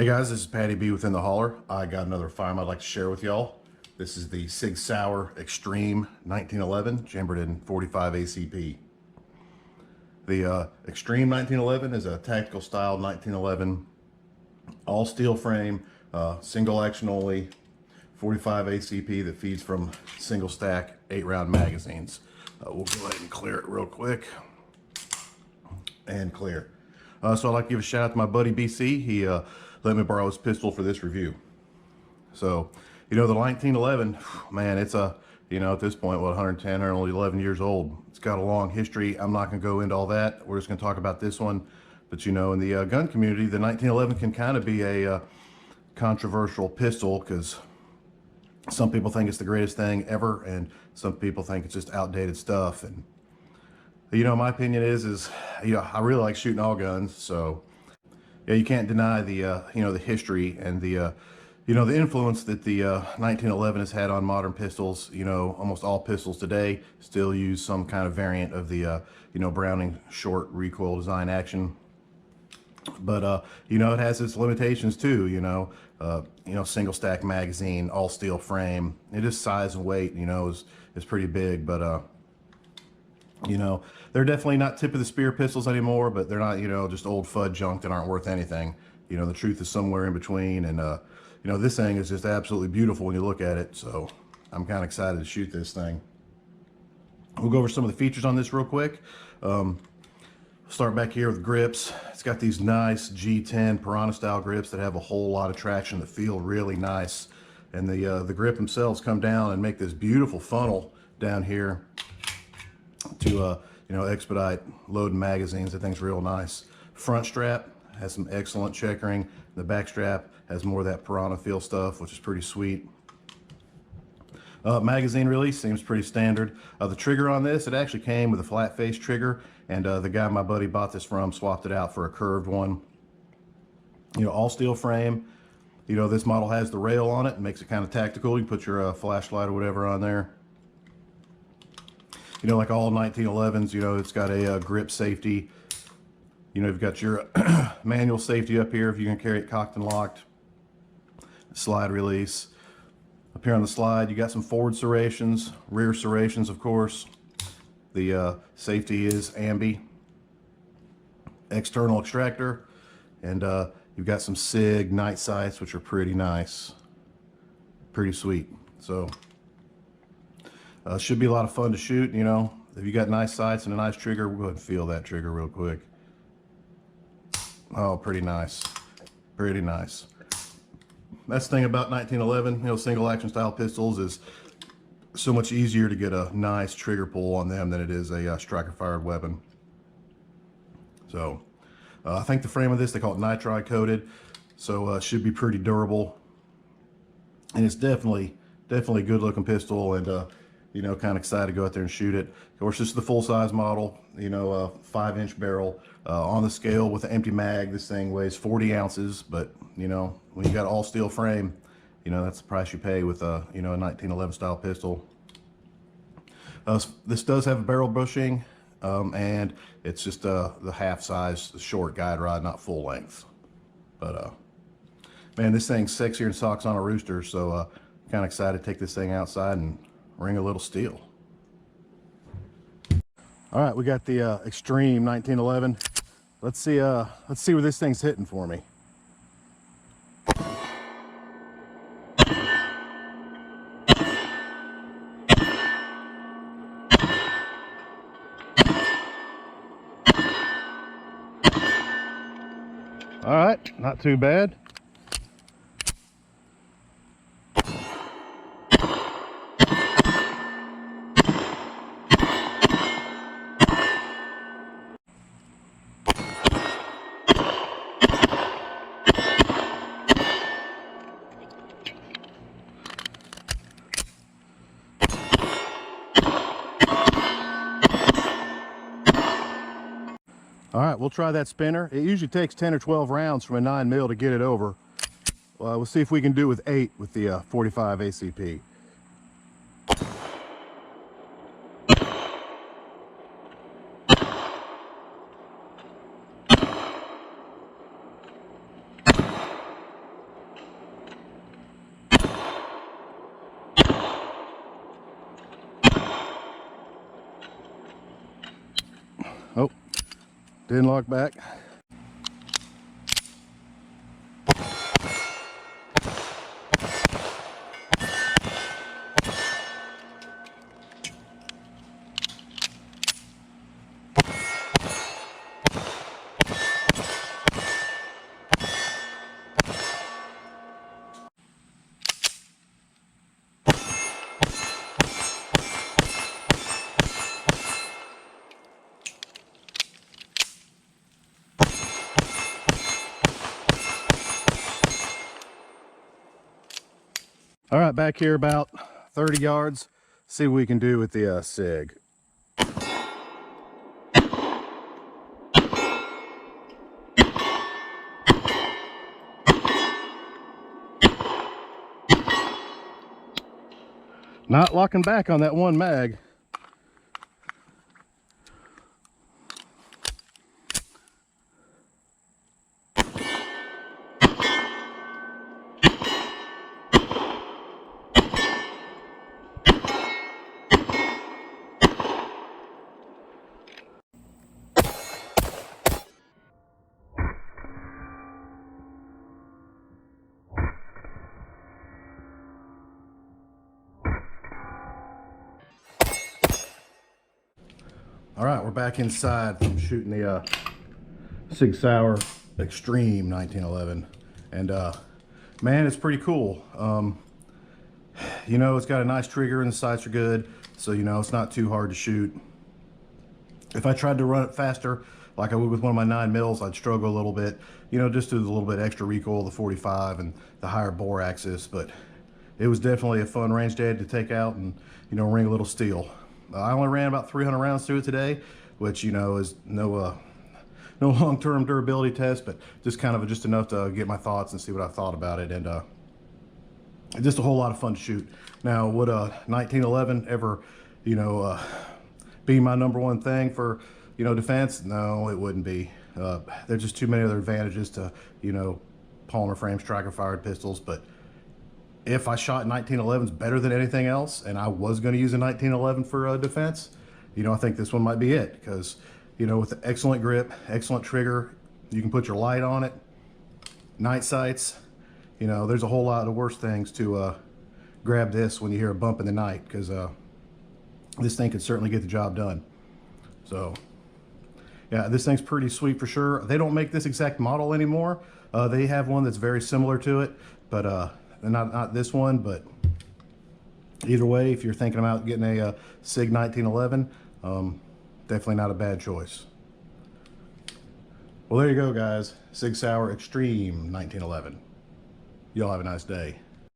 Hey guys, this is Patty B within the Holler. I got another firearm I'd like to share with y'all. This is the Sig Sauer Extreme 1911, chambered in 45 ACP. The Extreme 1911 is a tactical style 1911, all steel frame, single action only, 45 ACP that feeds from single stack 8-round magazines. We'll go ahead and clear it real quick. And clear. So I'd like to give a shout out to my buddy BC. He let me borrow his pistol for this review. So, the 1911, man, it's at this point, what, 110 or only 11 years old. It's got a long history. I'm not going to go into all that. We're just going to talk about this one. But, in the gun community, the 1911 can kind of be a controversial pistol because some people think it's the greatest thing ever, and some people think it's just outdated stuff. And, my opinion is I really like shooting all guns, so yeah, you can't deny the the history and the the influence that the 1911 has had on modern pistols. Almost all pistols today still use some kind of variant of the Browning short recoil design action. But it has its limitations too. Single stack magazine, all steel frame. It is size and weight. Is pretty big, but they're definitely not tip of the spear pistols anymore, but they're not, just old FUD junk that aren't worth anything. The truth is somewhere in between, and, this thing is just absolutely beautiful when you look at it, so I'm kind of excited to shoot this thing. We'll go over some of the features on this real quick. Start back here with grips. It's got these nice G10 Piranha style grips that have a whole lot of traction that feel really nice. And the grip themselves come down and make this beautiful funnel down here to expedite loading magazines. That thing's real nice. Front strap has some excellent checkering. The back strap has more of that Piranha feel stuff, which is pretty sweet. Magazine release seems pretty standard. The trigger on this, it actually came with a flat face trigger, and the guy my buddy bought this from swapped it out for a curved one. All steel frame. This model has the rail on it. It makes it kind of tactical. You put your flashlight or whatever on there. Like all 1911s, it's got a grip safety. You've got your manual safety up here if you can carry it cocked and locked. Slide release. Up here on the slide, you got some forward serrations, rear serrations, of course. The safety is ambi. External extractor. And you've got some Sig night sights, which are pretty nice. Pretty sweet. So, should be a lot of fun to shoot. If you got nice sights and a nice trigger, we'll go ahead and feel that trigger real quick. Oh, pretty nice. Pretty nice. That's the thing about 1911, single action style pistols is so much easier to get a nice trigger pull on them than it is a striker fired weapon. So, I think the frame of this, they call it nitride coated, so should be pretty durable. And it's definitely a good looking pistol, and kind of excited to go out there and shoot it. Of course, this is the full size model, 5-inch barrel. On the scale with an empty mag, this thing weighs 40 ounces, but when you got all steel frame, that's the price you pay with a 1911 style pistol. This does have a barrel bushing, and it's just the half size short guide rod, not full length. But man, this thing's sexier than socks on a rooster, so kind of excited to take this thing outside and ring a little steel. All right, we got the Extreme 1911. Let's see where this thing's hitting for me. All right, not too bad. All right, we'll try that spinner. It usually takes 10 or 12 rounds from a 9mm to get it over. We'll see if we can do it with 8 with the 45 ACP. Didn't lock back. All right, back here about 30 yards. See what we can do with the Sig. Not locking back on that one mag. All right, we're back inside from shooting the Sig Sauer Extreme 1911, and man, it's pretty cool. You know, it's got a nice trigger and the sights are good, so you know it's not too hard to shoot. If I tried to run it faster, like I would with one of my 9 mils, I'd struggle a little bit. You know, just to the little bit extra recoil, the 45 and the higher bore axis, but it was definitely a fun range day to take out and, you know, ring a little steel. I only ran about 300 rounds through it today, which, you know, is no long-term durability test, but just kind of just enough to get my thoughts and see what I thought about it, and just a whole lot of fun to shoot. Now, would a 1911 ever, you know, be my #1 thing for, you know, defense? No, it wouldn't be. There's just too many other advantages to, you know, polymer frame striker fired pistols, but if I shot 1911s better than anything else, and I was going to use a 1911 for defense, you know, I think this one might be it, because, you know, with the excellent grip, excellent trigger, you can put your light on it, night sights. You know, there's a whole lot of worse things to grab this when you hear a bump in the night, because this thing could certainly get the job done. So yeah, this thing's pretty sweet for sure. They don't make this exact model anymore. They have one that's very similar to it, but not this one. But either way, if you're thinking about getting a Sig 1911, definitely not a bad choice. Well, there you go, guys. Sig Sauer Extreme 1911. Y'all have a nice day.